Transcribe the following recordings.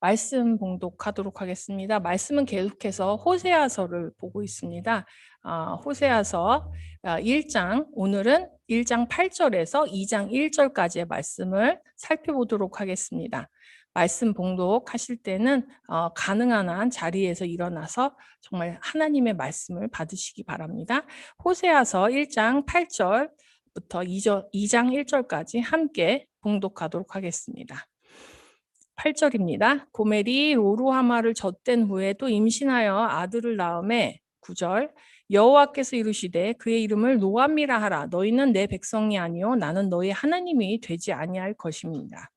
말씀 봉독하도록 하겠습니다. 말씀은 계속해서 호세아서를 보고 있습니다. 호세아서 1장, 오늘은 1장 8절에서 2장 1절까지의 말씀을 살펴보도록 하겠습니다. 말씀 봉독하실 때는 가능한 한 자리에서 일어나서 정말 하나님의 말씀을 받으시기 바랍니다. 호세아서 1장 8절부터 2장 1절까지 함께 봉독하도록 하겠습니다. 8절입니다. 고멜이 로루하마를 젖댄 후에 또 임신하여 아들을 낳음에 9절 여호와께서 이르시되 그의 이름을 노암이라 하라. 너희는 내 백성이 아니요 나는 너희 하나님이 되지 아니할 것입니다.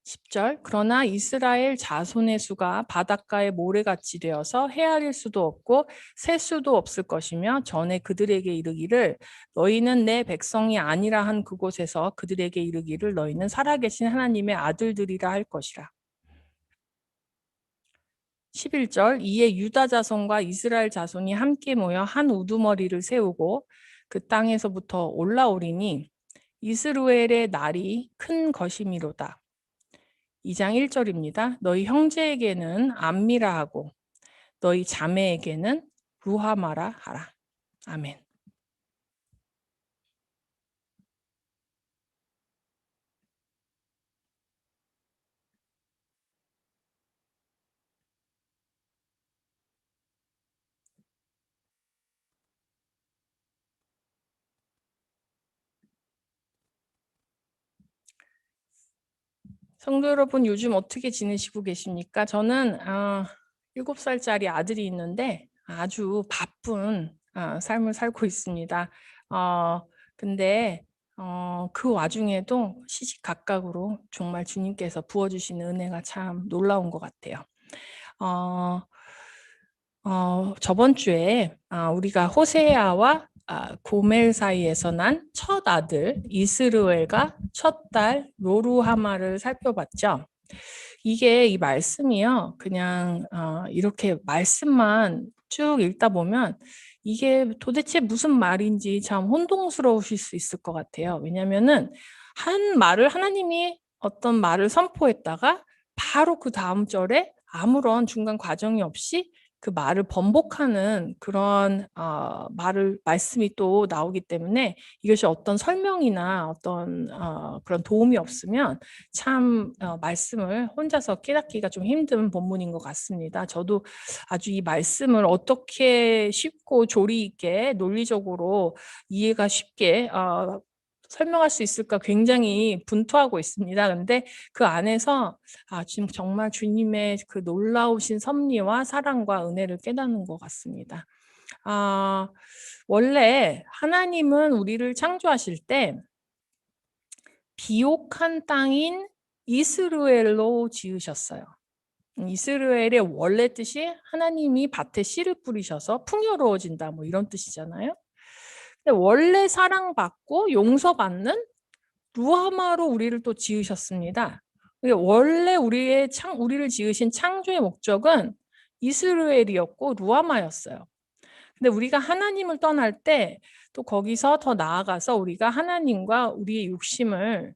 10절 그러나 이스라엘 자손의 수가 바닷가의 모래같이 되어서 헤아릴 수도 없고 셀 수도 없을 것이며 전에 그들에게 이르기를 너희는 내 백성이 아니라 한 그곳에서 그들에게 이르기를 너희는 살아계신 하나님의 아들들이라 할 것이라. 11절 이에 유다 자손과 이스라엘 자손이 함께 모여 한 우두머리를 세우고 그 땅에서부터 올라오리니 이스라엘의 날이 큰 것이미로다. 2장 1절입니다. 너희 형제에게는 암미라 하고 너희 자매에게는 루하마라 하라. 아멘. 성도 여러분 요즘 어떻게 지내시고 계십니까? 저는 7살짜리 아들이 있는데 아주 바쁜 삶을 살고 있습니다. 근데 그 와중에도 시시각각으로 정말 주님께서 부어주시는 은혜가 참 놀라운 것 같아요. 저번 주에 우리가 호세아와 고멜 사이에서 난 첫 아들 이스르엘과 첫 딸 로루하마를 살펴봤죠. 이 말씀이요. 그냥 이렇게 말씀만 쭉 읽다 보면 이게 도대체 무슨 말인지 참 혼동스러우실 수 있을 것 같아요. 왜냐하면은 한 말을 하나님이 어떤 말을 선포했다가 바로 그 다음 절에 아무런 중간 과정이 없이 그 말을 번복하는 그런 말씀이 또 나오기 때문에 이것이 어떤 설명이나 어떤 그런 도움이 없으면 참 말씀을 혼자서 깨닫기가 좀 힘든 본문인 것 같습니다. 저도 아주 이 말씀을 어떻게 쉽고 조리 있게 논리적으로 이해가 쉽게 설명할 수 있을까 굉장히 분투하고 있습니다. 근데 그 안에서 지금 정말 주님의 그 놀라우신 섭리와 사랑과 은혜를 깨닫는 것 같습니다. 원래 하나님은 우리를 창조하실 때 비옥한 땅인 이스라엘로 지으셨어요. 이스라엘의 원래 뜻이 하나님이 밭에 씨를 뿌리셔서 풍요로워진다 뭐 이런 뜻이잖아요. 근데 원래 사랑받고 용서받는 루하마로 우리를 또 지으셨습니다. 원래 우리를 지으신 창조의 목적은 이스라엘이었고 루하마였어요. 근데 우리가 하나님을 떠날 때 또 거기서 더 나아가서 우리가 하나님과 우리의 욕심을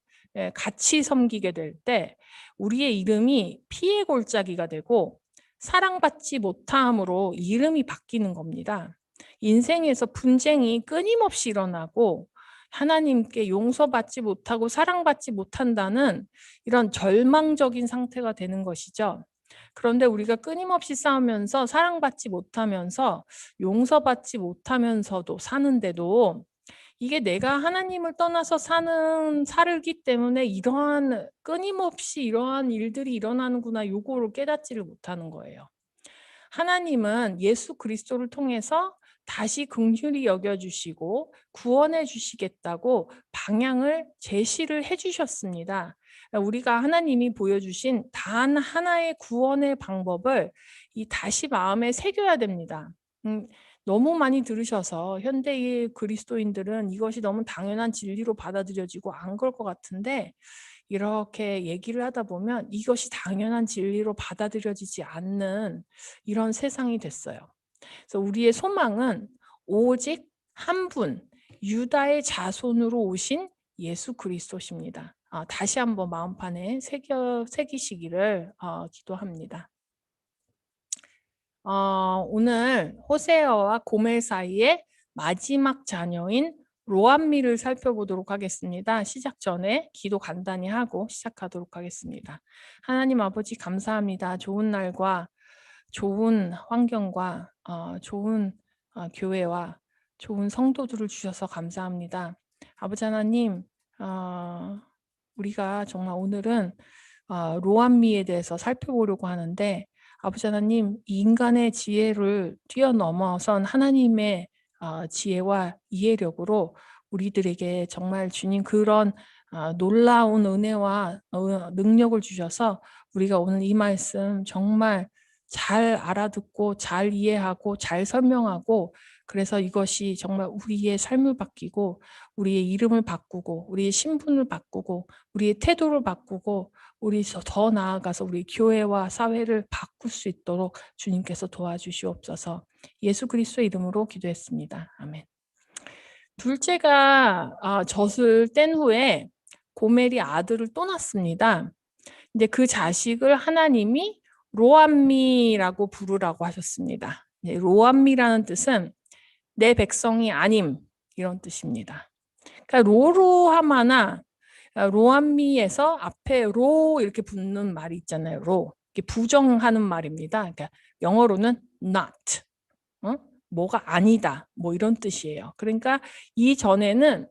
같이 섬기게 될 때 우리의 이름이 피의 골짜기가 되고 사랑받지 못함으로 이름이 바뀌는 겁니다. 인생에서 분쟁이 끊임없이 일어나고 하나님께 용서받지 못하고 사랑받지 못한다는 이런 절망적인 상태가 되는 것이죠. 그런데 우리가 끊임없이 싸우면서 사랑받지 못하면서 용서받지 못하면서도 사는데도 이게 내가 하나님을 떠나서 살기 때문에 이러한 끊임없이 이러한 일들이 일어나는구나 요거를 깨닫지를 못하는 거예요. 하나님은 예수 그리스도를 통해서 다시 긍휼히 여겨주시고 구원해 주시겠다고 방향을 제시를 해주셨습니다. 우리가 하나님이 보여주신 단 하나의 구원의 방법을 다시 마음에 새겨야 됩니다. 너무 많이 들으셔서 현대의 그리스도인들은 이것이 너무 당연한 진리로 받아들여지고 안 그럴 것 같은데 이렇게 얘기를 하다 보면 이것이 당연한 진리로 받아들여지지 않는 이런 세상이 됐어요. 그래서 우리의 소망은 오직 한 분, 유다의 자손으로 오신 예수 그리스도십니다. 다시 한번 마음판에 새기시기를 기도합니다. 오늘 호세아와 고멜 사이의 마지막 자녀인 로암미를 살펴보도록 하겠습니다. 시작 전에 기도 간단히 하고 시작하도록 하겠습니다. 하나님 아버지 감사합니다. 좋은 날과 좋은 환경과 좋은 교회와 좋은 성도들을 주셔서 감사합니다. 아버지 하나님, 우리가 정말 오늘은 로암미에 대해서 살펴보려고 하는데 아버지 하나님, 이 인간의 지혜를 뛰어넘어선 하나님의 지혜와 이해력으로 우리들에게 정말 주님 그런 놀라운 은혜와 능력을 주셔서 우리가 오늘 이 말씀 정말 잘 알아듣고 잘 이해하고 잘 설명하고 그래서 이것이 정말 우리의 삶을 바뀌고 우리의 이름을 바꾸고 우리의 신분을 바꾸고 우리의 태도를 바꾸고 우리 더 나아가서 우리 교회와 사회를 바꿀 수 있도록 주님께서 도와주시옵소서. 예수 그리스도의 이름으로 기도했습니다. 아멘. 둘째가 젖을 뗀 후에 고멜이 아들을 또 낳습니다. 근데 그 자식을 하나님이 로암미라고 부르라고 하셨습니다. 로암미라는 뜻은 내 백성이 아님 이런 뜻입니다. 그러니까 로루하마나 로암미에서 앞에 로 이렇게 붙는 말이 있잖아요. 로 이렇게 부정하는 말입니다. 그러니까 영어로는 not, 뭐가 아니다, 뭐 이런 뜻이에요. 그러니까 이전에는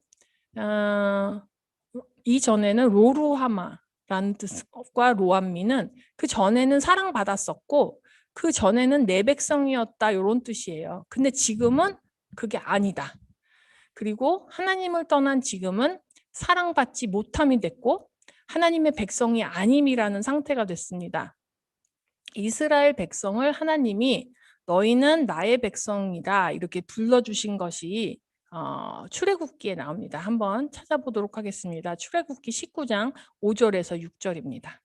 로루하마라는 뜻과 로암미는 그 전에는 사랑받았었고 그 전에는 내 백성이었다 이런 뜻이에요. 근데 지금은 그게 아니다. 그리고 하나님을 떠난 지금은 사랑받지 못함이 됐고 하나님의 백성이 아님이라는 상태가 됐습니다. 이스라엘 백성을 하나님이 너희는 나의 백성이다 이렇게 불러주신 것이 출애굽기에 나옵니다. 한번 찾아보도록 하겠습니다. 출애굽기 19장 5절에서 6절입니다.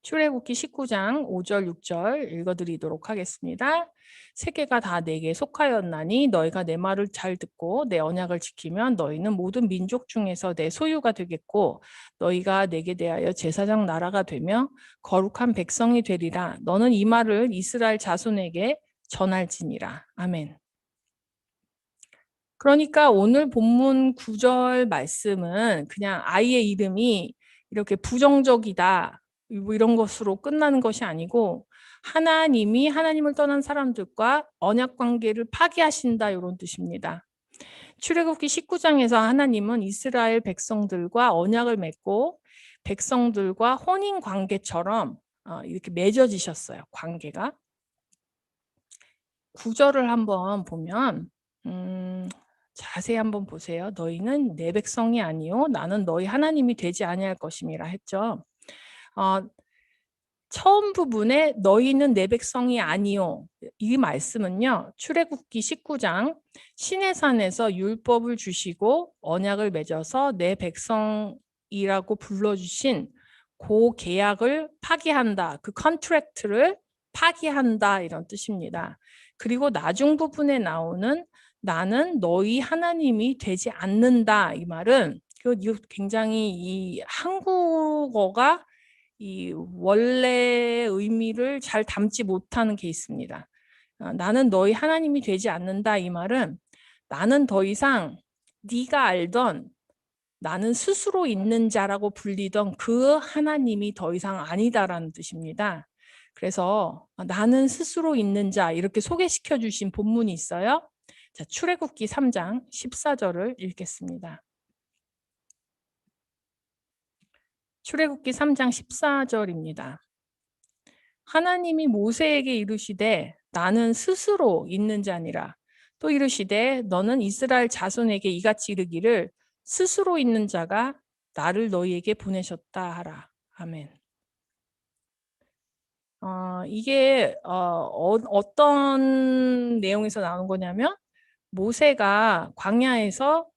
출애굽기 19장 5절 6절 읽어드리도록 하겠습니다. 세계가 다 내게 속하였나니 너희가 내 말을 잘 듣고 내 언약을 지키면 너희는 모든 민족 중에서 내 소유가 되겠고 너희가 내게 대하여 제사장 나라가 되며 거룩한 백성이 되리라. 너는 이 말을 이스라엘 자손에게 전할지니라. 아멘. 그러니까 오늘 본문 9절 말씀은 그냥 아이의 이름이 이렇게 부정적이다 뭐 이런 것으로 끝나는 것이 아니고 하나님이 하나님을 떠난 사람들과 언약 관계를 파기하신다 이런 뜻입니다. 출애굽기 19장에서 하나님은 이스라엘 백성들과 언약을 맺고 백성들과 혼인 관계처럼 이렇게 맺어지셨어요. 관계가. 9절을 한번 보면 자세히 한번 보세요. 너희는 내 백성이 아니요 나는 너희 하나님이 되지 아니할 것임이라 했죠. 처음 부분에 너희는 내 백성이 아니요 이 말씀은요 출애굽기 19장 시내산에서 율법을 주시고 언약을 맺어서 내 백성이라고 불러주신 그 계약을 파기한다. 그 컨트랙트를 파기한다 이런 뜻입니다. 그리고 나중 부분에 나오는 나는 너희 하나님이 되지 않는다 이 말은 굉장히 이 한국어가 이 원래 의미를 잘 담지 못하는 케이스입니다. 나는 너희 하나님이 되지 않는다 이 말은 나는 더 이상 네가 알던 나는 스스로 있는 자라고 불리던 그 하나님이 더 이상 아니다라는 뜻입니다. 그래서 나는 스스로 있는 자 이렇게 소개시켜 주신 본문이 있어요. 자, 출애굽기 3장 14절을 읽겠습니다. 출애굽기 3장 14절입니다. 하나님이 모세에게 이르시되 나는 스스로 있는 자니라. 또 이르시되 너는 이스라엘 자손에게 이같이 이르기를 스스로 있는 자가 나를 너희에게 보내셨다 하라. 아멘. 이게 어떤 내용에서 나온 거냐면 모세가 광야에서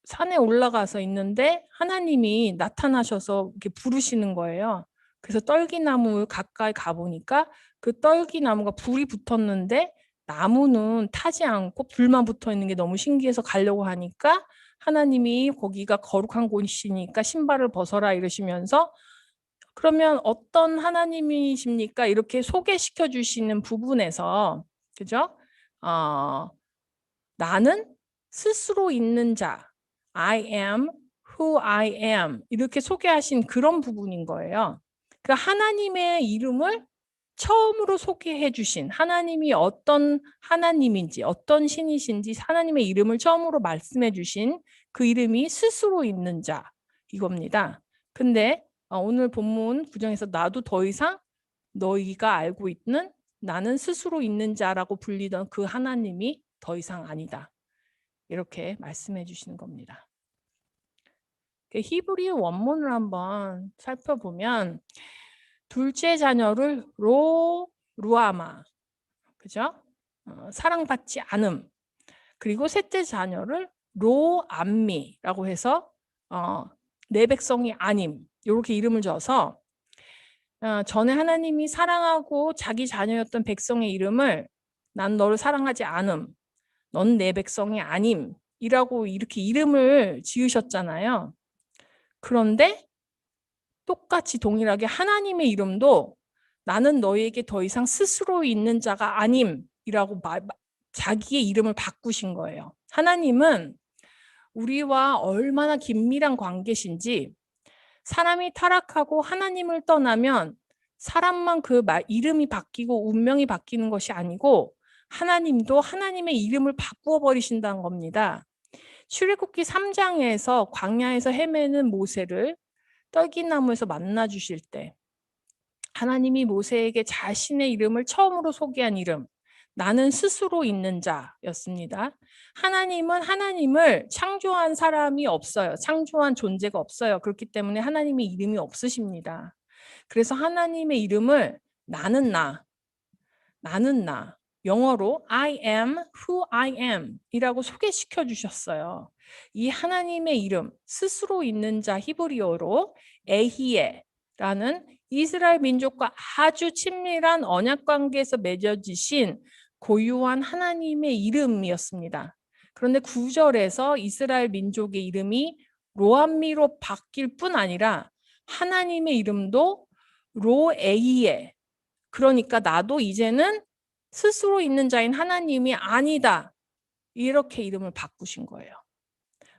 산에 올라가서 있는데 하나님이 나타나셔서 이렇게 부르시는 거예요. 그래서 떨기나무 가까이 가보니까 그 떨기나무가 불이 붙었는데 나무는 타지 않고 불만 붙어 있는 게 너무 신기해서 가려고 하니까 하나님이 거기가 거룩한 곳이니까 신발을 벗어라 이러시면서 그러면 어떤 하나님이십니까? 이렇게 소개시켜 주시는 부분에서 그죠? 나는 스스로 있는 자, I am who I am 이렇게 소개하신 그런 부분인 거예요. 그 하나님의 이름을 처음으로 소개해 주신 하나님이 어떤 하나님인지 어떤 신이신지 하나님의 이름을 처음으로 말씀해 주신 그 이름이 스스로 있는 자 이겁니다. 근데 오늘 본문 구정에서 나도 더 이상 너희가 알고 있는 나는 스스로 있는 자라고 불리던 그 하나님이 더 이상 아니다. 이렇게 말씀해 주시는 겁니다. 히브리 원문을 한번 살펴보면 둘째 자녀를 루아마, 그죠? 사랑받지 않음. 그리고 셋째 자녀를 로암미라고 해서 내 백성이 아님. 이렇게 이름을 줘서 전에 하나님이 사랑하고 자기 자녀였던 백성의 이름을 난 너를 사랑하지 않음. 넌 내 백성이 아님. 이라고 이렇게 이름을 지으셨잖아요. 그런데 똑같이 동일하게 하나님의 이름도 나는 너희에게 더 이상 스스로 있는 자가 아님이라고 자기의 이름을 바꾸신 거예요. 하나님은 우리와 얼마나 긴밀한 관계신지 사람이 타락하고 하나님을 떠나면 사람만 그 이름이 바뀌고 운명이 바뀌는 것이 아니고 하나님도 하나님의 이름을 바꾸어 버리신다는 겁니다. 출애굽기 3장에서 광야에서 헤매는 모세를 떨기나무에서 만나 주실 때 하나님이 모세에게 자신의 이름을 처음으로 소개한 이름 나는 스스로 있는 자였습니다. 하나님은 하나님을 창조한 사람이 없어요. 창조한 존재가 없어요. 그렇기 때문에 하나님의 이름이 없으십니다. 그래서 하나님의 이름을 나는 나 영어로 I am who I am 이라고 소개시켜 주셨어요. 이 하나님의 이름 스스로 있는 자 히브리어로 에히에라는 이스라엘 민족과 아주 친밀한 언약 관계에서 맺어지신 고유한 하나님의 이름이었습니다. 그런데 9절에서 이스라엘 민족의 이름이 로암미로 바뀔 뿐 아니라 하나님의 이름도 로에이에 그러니까 나도 이제는 스스로 있는 자인 하나님이 아니다. 이렇게 이름을 바꾸신 거예요.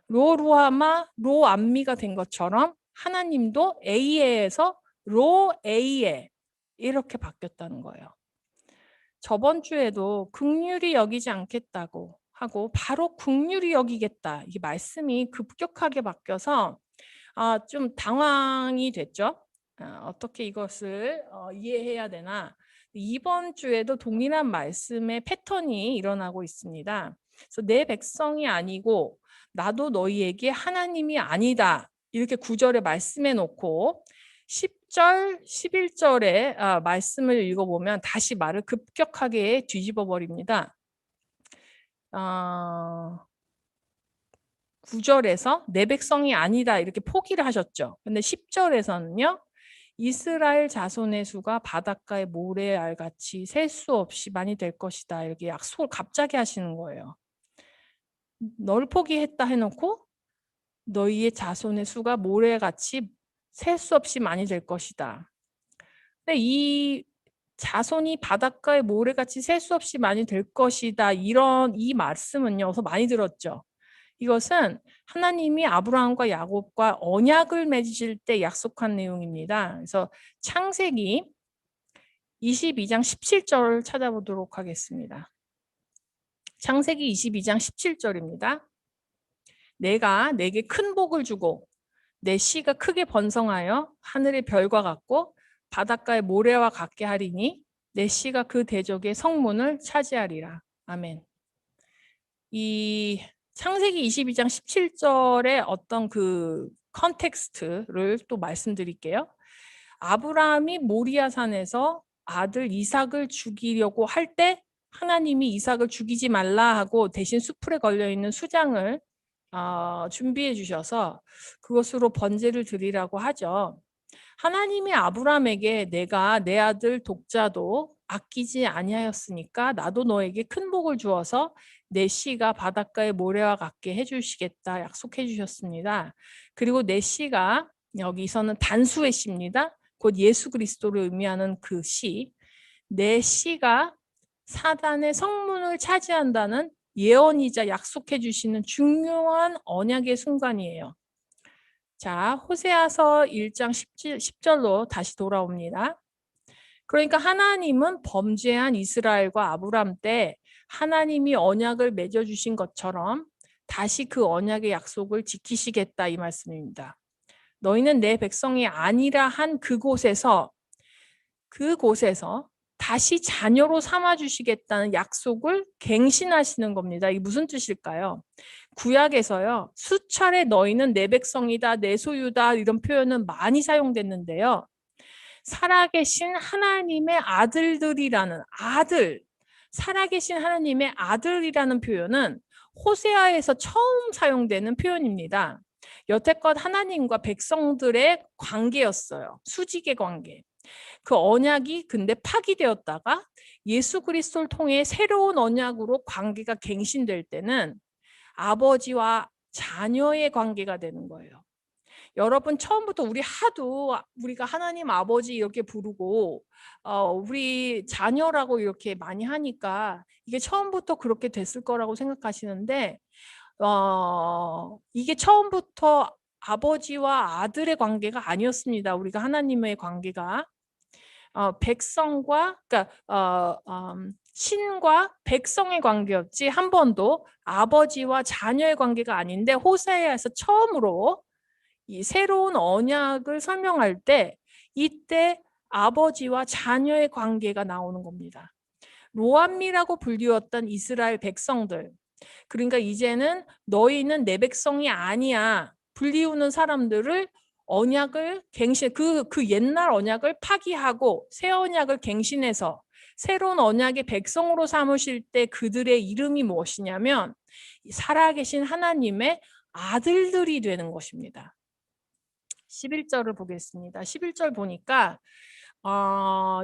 로루아마, 로암미가 된 것처럼 하나님도 에이에에서 로에이에 이렇게 바뀌었다는 거예요. 저번 주에도 긍휼히 여기지 않겠다고 하고 바로 긍휼히 여기겠다. 이 말씀이 급격하게 바뀌어서 좀 당황이 됐죠. 어떻게 이것을 이해해야 되나. 이번 주에도 동일한 말씀의 패턴이 일어나고 있습니다. 그래서 내 백성이 아니고 나도 너희에게 하나님이 아니다. 이렇게 9절에 말씀해 놓고 10절, 11절에 말씀을 읽어보면 다시 말을 급격하게 뒤집어 버립니다. 9절에서 내 백성이 아니다 이렇게 포기를 하셨죠. 근데 10절에서는요. 이스라엘 자손의 수가 바닷가의 모래알같이 셀 수 없이 많이 될 것이다. 이렇게 약속을 갑자기 하시는 거예요. 널 포기했다 해놓고 너희의 자손의 수가 모래같이 셀 수 없이 많이 될 것이다. 근데 이 자손이 바닷가의 모래같이 셀 수 없이 많이 될 것이다. 이 말씀은요. 어서 많이 들었죠. 이것은 하나님이 아브라함과 야곱과 언약을 맺으실 때 약속한 내용입니다. 그래서 창세기 22장 17절 찾아보도록 하겠습니다. 창세기 22장 17절입니다. 내가 내게 큰 복을 주고 내 씨가 크게 번성하여 하늘의 별과 같고 바닷가의 모래와 같게 하리니 내 씨가 그 대적의 성문을 차지하리라. 아멘. 이 창세기 22장 17절의 어떤 그 컨텍스트를 또 말씀드릴게요. 아브라함이 모리아산에서 아들 이삭을 죽이려고 할 때 하나님이 이삭을 죽이지 말라 하고 대신 수풀에 걸려있는 수장을 준비해 주셔서 그것으로 번제를 드리라고 하죠. 하나님이 아브라함에게 내가 내 아들 독자도 아끼지 아니하였으니까 나도 너에게 큰 복을 주어서 내 씨가 바닷가의 모래와 같게 해주시겠다 약속해 주셨습니다. 그리고 내 씨가 여기서는 단수의 씨입니다. 곧 예수 그리스도를 의미하는 그 씨. 내 씨가 사단의 성문을 차지한다는 예언이자 약속해 주시는 중요한 언약의 순간이에요. 자, 호세아서 1장 10절로 다시 돌아옵니다. 그러니까 하나님은 범죄한 이스라엘과 아브람 때 하나님이 언약을 맺어주신 것처럼 다시 그 언약의 약속을 지키시겠다 이 말씀입니다. 너희는 내 백성이 아니라 한 그곳에서 다시 자녀로 삼아주시겠다는 약속을 갱신하시는 겁니다. 이게 무슨 뜻일까요? 구약에서요. 수차례 너희는 내 백성이다, 내 소유다 이런 표현은 많이 사용됐는데요. 살아계신 하나님의 아들들이라는 살아계신 하나님의 아들이라는 표현은 호세아에서 처음 사용되는 표현입니다. 여태껏 하나님과 백성들의 관계였어요. 수직의 관계. 그 언약이 근데 파기되었다가 예수 그리스도를 통해 새로운 언약으로 관계가 갱신될 때는 아버지와 자녀의 관계가 되는 거예요. 여러분 처음부터 우리가 하나님 아버지 이렇게 부르고 우리 자녀라고 이렇게 많이 하니까 이게 처음부터 그렇게 됐을 거라고 생각하시는데 이게 처음부터 아버지와 아들의 관계가 아니었습니다. 우리가 하나님의 관계가 백성과 신과 백성의 관계였지 한 번도 아버지와 자녀의 관계가 아닌데 호세아에서 처음으로 이 새로운 언약을 설명할 때 이때 아버지와 자녀의 관계가 나오는 겁니다. 로암미라고 불리웠던 이스라엘 백성들, 그러니까 이제는 너희는 내 백성이 아니야 불리우는 사람들을 언약을 갱신, 그 옛날 언약을 파기하고 새 언약을 갱신해서 새로운 언약의 백성으로 삼으실 때 그들의 이름이 무엇이냐면 살아계신 하나님의 아들들이 되는 것입니다. 11절을 보겠습니다. 11절 보니까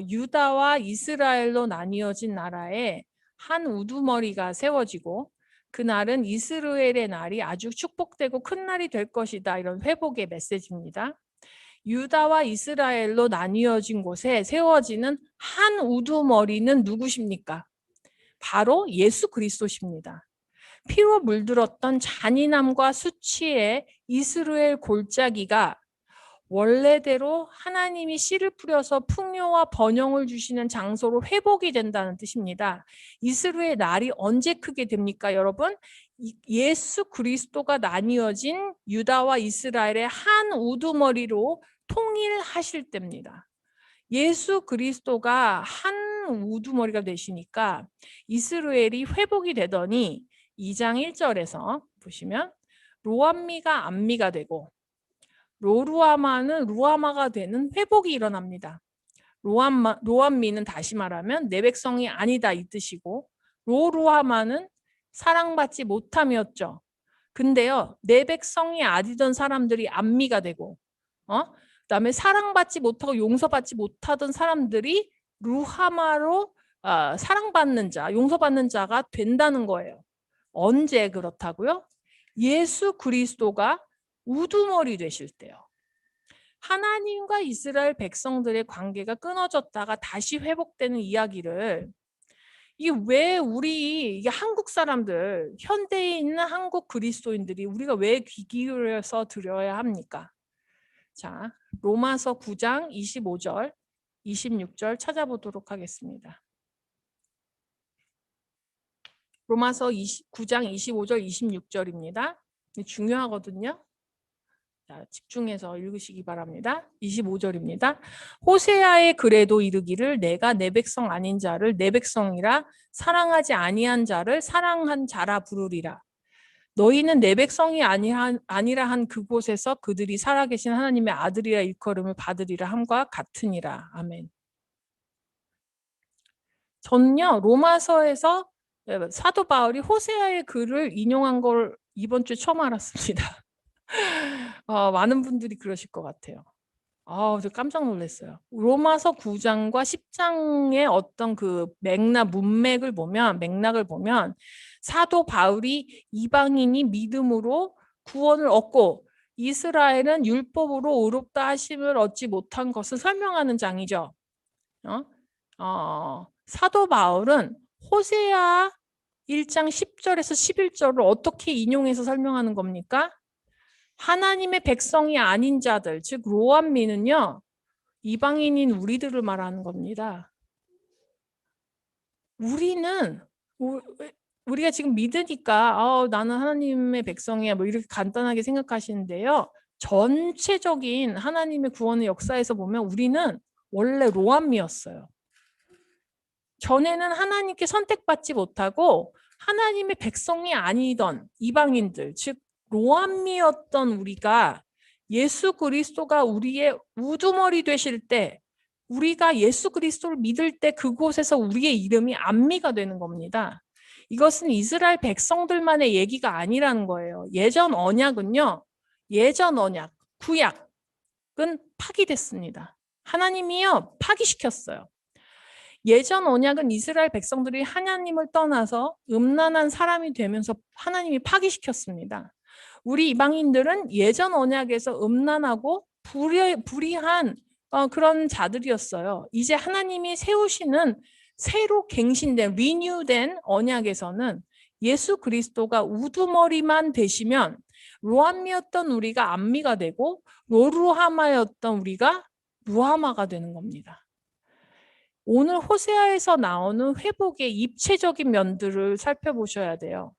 유다와 이스라엘로 나뉘어진 나라에 한 우두머리가 세워지고 그날은 이스라엘의 날이 아주 축복되고 큰 날이 될 것이다. 이런 회복의 메시지입니다. 유다와 이스라엘로 나뉘어진 곳에 세워지는 한 우두머리는 누구십니까? 바로 예수 그리스도십니다. 피로 물들었던 잔인함과 수치의 이스라엘 골짜기가 원래대로 하나님이 씨를 뿌려서 풍요와 번영을 주시는 장소로 회복이 된다는 뜻입니다. 이스라엘 날이 언제 크게 됩니까, 여러분? 예수 그리스도가 나뉘어진 유다와 이스라엘의 한 우두머리로 통일하실 때입니다. 예수 그리스도가 한 우두머리가 되시니까 이스라엘이 회복이 되더니 2장 1절에서 보시면 로암미가 암미가 되고 로루아마는 루아마가 되는 회복이 일어납니다. 로암미는 다시 말하면 내 백성이 아니다 이 뜻이고 로루아마는 사랑받지 못함이었죠. 근데요, 내 백성이 아니던 사람들이 암미가 되고 그다음에 사랑받지 못하고 용서받지 못하던 사람들이 루하마로 사랑받는 자, 용서받는 자가 된다는 거예요. 언제 그렇다고요? 예수 그리스도가 우두머리 되실 때요. 하나님과 이스라엘 백성들의 관계가 끊어졌다가 다시 회복되는 이야기를 이게 한국 사람들, 현대에 있는 한국 그리스도인들이 우리가 왜 귀 기울여서 들어야 합니까? 자, 로마서 9장 25절, 26절 찾아보도록 하겠습니다. 로마서 9장 25절, 26절입니다. 중요하거든요. 자, 집중해서 읽으시기 바랍니다. 25절입니다. 호세아의 글에도 이르기를 내가 내 백성 아닌 자를 내 백성이라 사랑하지 아니한 자를 사랑한 자라 부르리라. 너희는 내 백성이 아니라 한 그곳에서 그들이 살아계신 하나님의 아들이라 일컬음을 받으리라 함과 같으니라. 아멘. 저는요 로마서에서 사도 바울이 호세아의 글을 인용한 걸 이번 주에 처음 알았습니다. 많은 분들이 그러실 것 같아요. 저 깜짝 놀랐어요. 로마서 9장과 10장의 어떤 그 맥락을 보면 사도 바울이 이방인이 믿음으로 구원을 얻고 이스라엘은 율법으로 의롭다 하심을 얻지 못한 것을 설명하는 장이죠. 사도 바울은 호세아 1장 10절에서 11절을 어떻게 인용해서 설명하는 겁니까? 하나님의 백성이 아닌 자들, 즉 로암미는요, 이방인인 우리들을 말하는 겁니다. 우리가 지금 믿으니까 나는 하나님의 백성이야 뭐 이렇게 간단하게 생각하시는데요. 전체적인 하나님의 구원의 역사에서 보면 우리는 원래 로암미였어요. 전에는 하나님께 선택받지 못하고 하나님의 백성이 아니던 이방인들, 즉 로암미였던 우리가 예수 그리스도가 우리의 우두머리 되실 때, 우리가 예수 그리스도를 믿을 때 그곳에서 우리의 이름이 암미가 되는 겁니다. 이것은 이스라엘 백성들만의 얘기가 아니라는 거예요. 예전 언약은요, 구약은 파기됐습니다. 하나님이요, 파기시켰어요. 예전 언약은 이스라엘 백성들이 하나님을 떠나서 음란한 사람이 되면서 하나님이 파기시켰습니다. 우리 이방인들은 예전 언약에서 음란하고 불의한 그런 자들이었어요. 이제 하나님이 세우시는 새로 갱신된 리뉴된 언약에서는 예수 그리스도가 우두머리만 되시면 로암미였던 우리가 암미가 되고 로루하마였던 우리가 루하마가 되는 겁니다. 오늘 호세아에서 나오는 회복의 입체적인 면들을 살펴보셔야 돼요.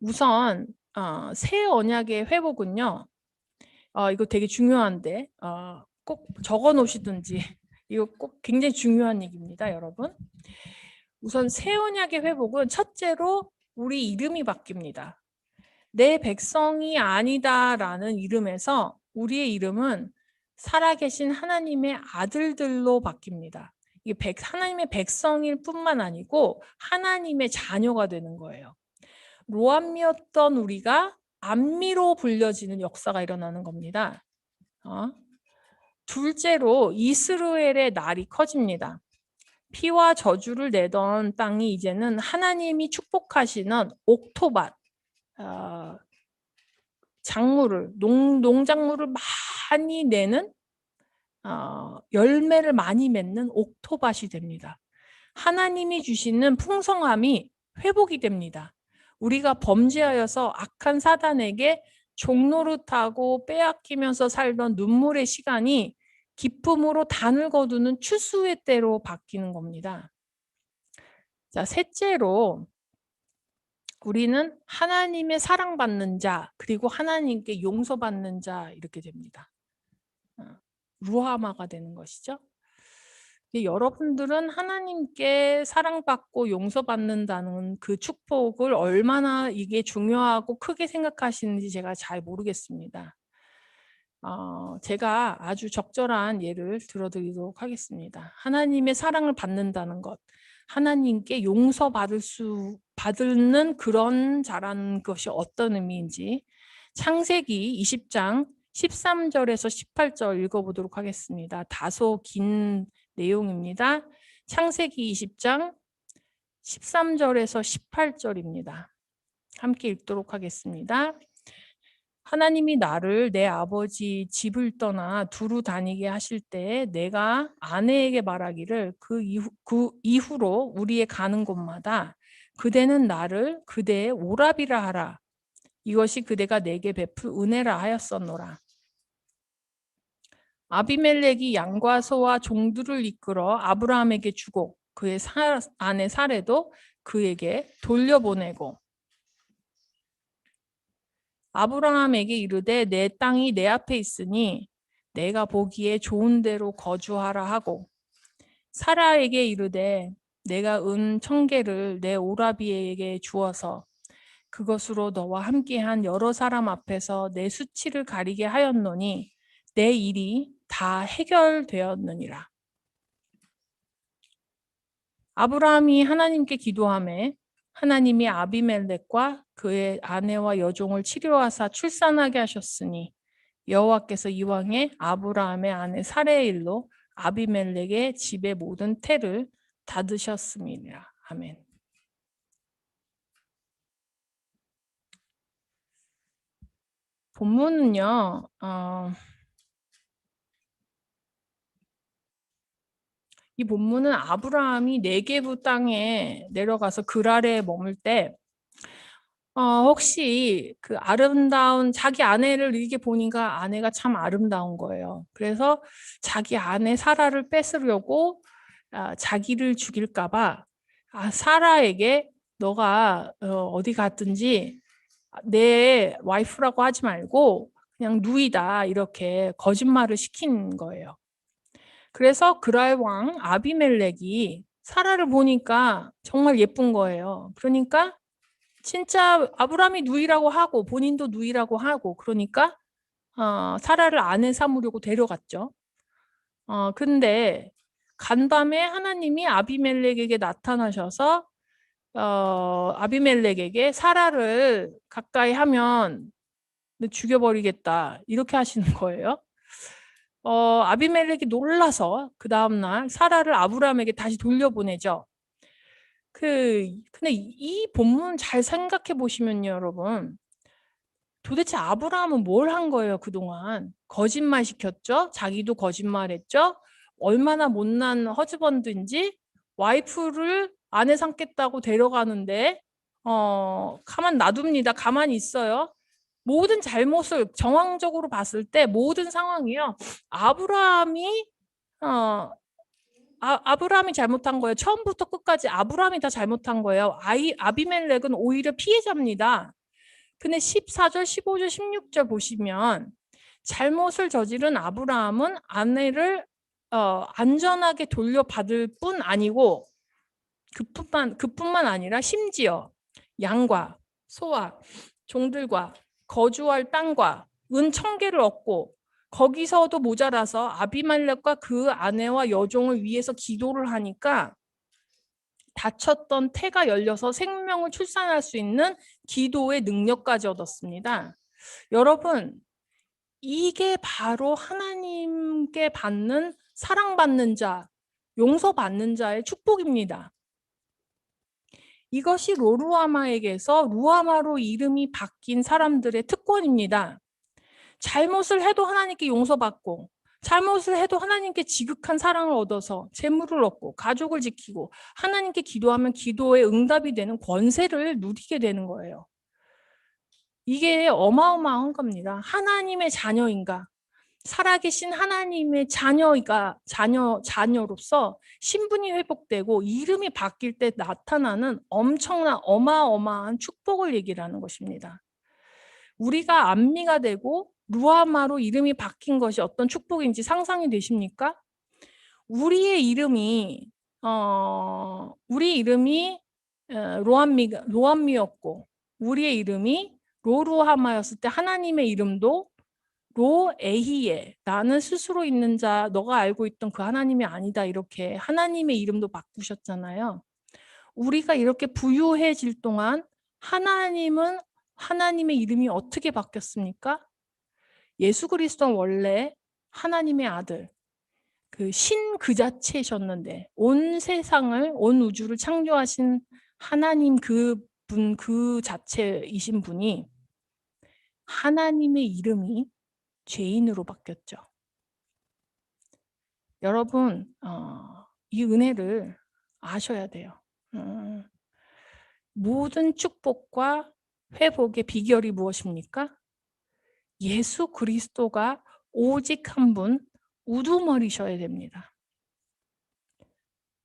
우선 새 언약의 회복은요. 이거 되게 중요한데 꼭 적어 놓으시든지 이거 꼭 굉장히 중요한 얘기입니다, 여러분. 우선 새 언약의 회복은 첫째로 우리 이름이 바뀝니다. 내 백성이 아니다라는 이름에서 우리의 이름은 살아계신 하나님의 아들들로 바뀝니다. 이게 하나님의 백성일 뿐만 아니고 하나님의 자녀가 되는 거예요. 로암미였던 우리가 암미로 불려지는 역사가 일어나는 겁니다. 둘째로 이스라엘의 날이 커집니다. 피와 저주를 내던 땅이 이제는 하나님이 축복하시는 옥토밭, 농작물을 많이 내는 열매를 많이 맺는 옥토밭이 됩니다. 하나님이 주시는 풍성함이 회복이 됩니다. 우리가 범죄하여서 악한 사단에게 종노릇하고 빼앗기면서 살던 눈물의 시간이 기쁨으로 단을 거두는 추수의 때로 바뀌는 겁니다. 자, 셋째로 우리는 하나님의 사랑받는 자, 그리고 하나님께 용서받는 자 이렇게 됩니다. 루하마가 되는 것이죠. 여러분들은 하나님께 사랑받고 용서받는다는 그 축복을 얼마나 이게 중요하고 크게 생각하시는지 제가 잘 모르겠습니다. 제가 아주 적절한 예를 들어드리도록 하겠습니다. 하나님의 사랑을 받는다는 것, 하나님께 받는 그런 자라는 것이 어떤 의미인지 창세기 20장 13절에서 18절 읽어보도록 하겠습니다. 다소 긴 내용입니다. 창세기 20장 13절에서 18절입니다. 함께 읽도록 하겠습니다. 하나님이 나를 내 아버지 집을 떠나 두루 다니게 하실 때 내가 아내에게 말하기를 그 이후로 우리의 가는 곳마다 그대는 나를 그대의 오라비라 하라. 이것이 그대가 내게 베풀 은혜라 하였었노라. 아비멜렉이 양과 소와 종들을 이끌어 아브라함에게 주고 그의 아내 사레도 그에게 돌려보내고 아브라함에게 이르되 내 땅이 내 앞에 있으니 내가 보기에 좋은 데로 거주하라 하고 사라에게 이르되 내가 은 1000개를 내 오라비에게 주어서 그것으로 너와 함께한 여러 사람 앞에서 내 수치를 가리게 하였노니 내 일이 다 해결되었느니라. 아브라함이 하나님께 기도하매 하나님이 아비멜렉과 그의 아내와 여종을 치료하사 출산하게 하셨으니 여호와께서 이왕에 아브라함의 아내 사레의 일로 아비멜렉의 집의 모든 태를 닫으셨음이니라. 아멘. 본문은요. 이 본문은 아브라함이 네게부 땅에 내려가서 그랄에 머물 때 혹시 그 아름다운 자기 아내를 이렇게 보니까 아내가 참 아름다운 거예요. 그래서 자기 아내 사라를 뺏으려고 자기를 죽일까 봐 사라에게 너가 어디 갔든지 내 와이프라고 하지 말고 그냥 누이다 이렇게 거짓말을 시킨 거예요. 그래서 그랄 왕 아비멜렉이 사라를 보니까 정말 예쁜 거예요. 그러니까 진짜 아브라함이 누이라고 하고 본인도 누이라고 하고 그러니까 사라를 아내 삼으려고 데려갔죠. 근데 간밤에 하나님이 아비멜렉에게 나타나셔서 아비멜렉에게 사라를 가까이 하면 죽여버리겠다 이렇게 하시는 거예요. 아비멜렉이 놀라서 그 다음날 사라를 아브라함에게 다시 돌려보내죠. 근데 이 본문 잘 생각해 보시면요, 여러분. 도대체 아브라함은 뭘 한 거예요, 그동안? 거짓말 시켰죠? 자기도 거짓말했죠? 얼마나 못난 허즈번드인지 와이프를 아내 삼겠다고 데려가는데 가만 놔둡니다. 가만히 있어요. 모든 잘못을 정황적으로 봤을 때 모든 상황이요. 아브라함이 어, 아브라함이 잘못한 거예요. 처음부터 끝까지 아브라함이 다 잘못한 거예요. 아비멜렉은 오히려 피해자입니다. 근데 14절, 15절, 16절 보시면 잘못을 저지른 아브라함은 아내를 안전하게 돌려받을 뿐 아니고 그뿐만 아니라 심지어 양과 소와 종들과 거주할 땅과 은 1,000개를 얻고 거기서도 모자라서 아비멜렉과 그 아내와 여종을 위해서 기도를 하니까 닫혔던 태가 열려서 생명을 출산할 수 있는 기도의 능력까지 얻었습니다. 여러분, 이게 바로 하나님께 받는 사랑받는 자, 용서받는 자의 축복입니다. 이것이 로루아마에게서 루아마로 이름이 바뀐 사람들의 특권입니다. 잘못을 해도 하나님께 용서받고 잘못을 해도 하나님께 지극한 사랑을 얻어서 재물을 얻고 가족을 지키고 하나님께 기도하면 기도에 응답이 되는 권세를 누리게 되는 거예요. 이게 어마어마한 겁니다. 하나님의 자녀인가? 살아계신 하나님의 자녀로서 신분이 회복되고 이름이 바뀔 때 나타나는 엄청난 어마어마한 축복을 얘기하는 것입니다. 우리가 암미가 되고 루아마로 이름이 바뀐 것이 어떤 축복인지 상상이 되십니까? 우리의 이름이 로암미였고 우리의 이름이 로루하마였을 때 하나님의 이름도 로에히에 나는 스스로 있는 자 너가 알고 있던 그 하나님이 아니다 이렇게 하나님의 이름도 바꾸셨잖아요. 우리가 이렇게 부유해질 동안 하나님은 하나님의 이름이 어떻게 바뀌었습니까? 예수 그리스도는 원래 하나님의 아들 그 신 그 자체셨는데 온 세상을 온 우주를 창조하신 하나님 그분 그 자체이신 분이 하나님의 이름이 죄인으로 바뀌었죠. 여러분 이 은혜를 아셔야 돼요. 모든 축복과 회복의 비결이 무엇입니까? 예수 그리스도가 오직 한 분 우두머리셔야 됩니다.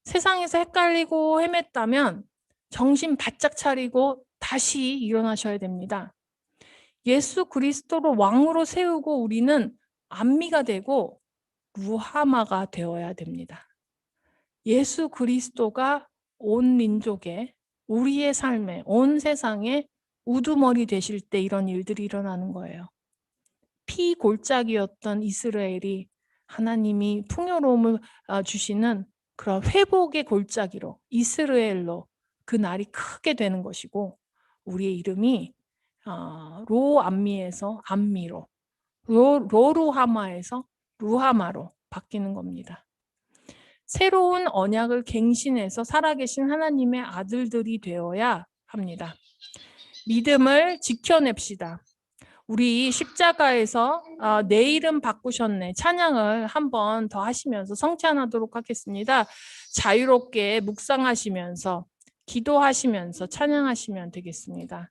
세상에서 헷갈리고 헤맸다면 정신 바짝 차리고 다시 일어나셔야 됩니다. 예수 그리스도를 왕으로 세우고 우리는 암미가 되고 루하마가 되어야 됩니다. 예수 그리스도가 온 민족에 우리의 삶에 온 세상에 우두머리 되실 때 이런 일들이 일어나는 거예요. 피골짜기였던 이스라엘이 하나님이 풍요로움을 주시는 그런 회복의 골짜기로 이스라엘로 그 날이 크게 되는 것이고 우리의 이름이 로암미에서 암미로 로루하마에서 루하마로 바뀌는 겁니다. 새로운 언약을 갱신해서 살아계신 하나님의 아들들이 되어야 합니다. 믿음을 지켜냅시다. 우리 십자가에서 내 이름 바꾸셨네 찬양을 한 번 더 하시면서 성찬하도록 하겠습니다. 자유롭게 묵상하시면서 기도하시면서 찬양하시면 되겠습니다.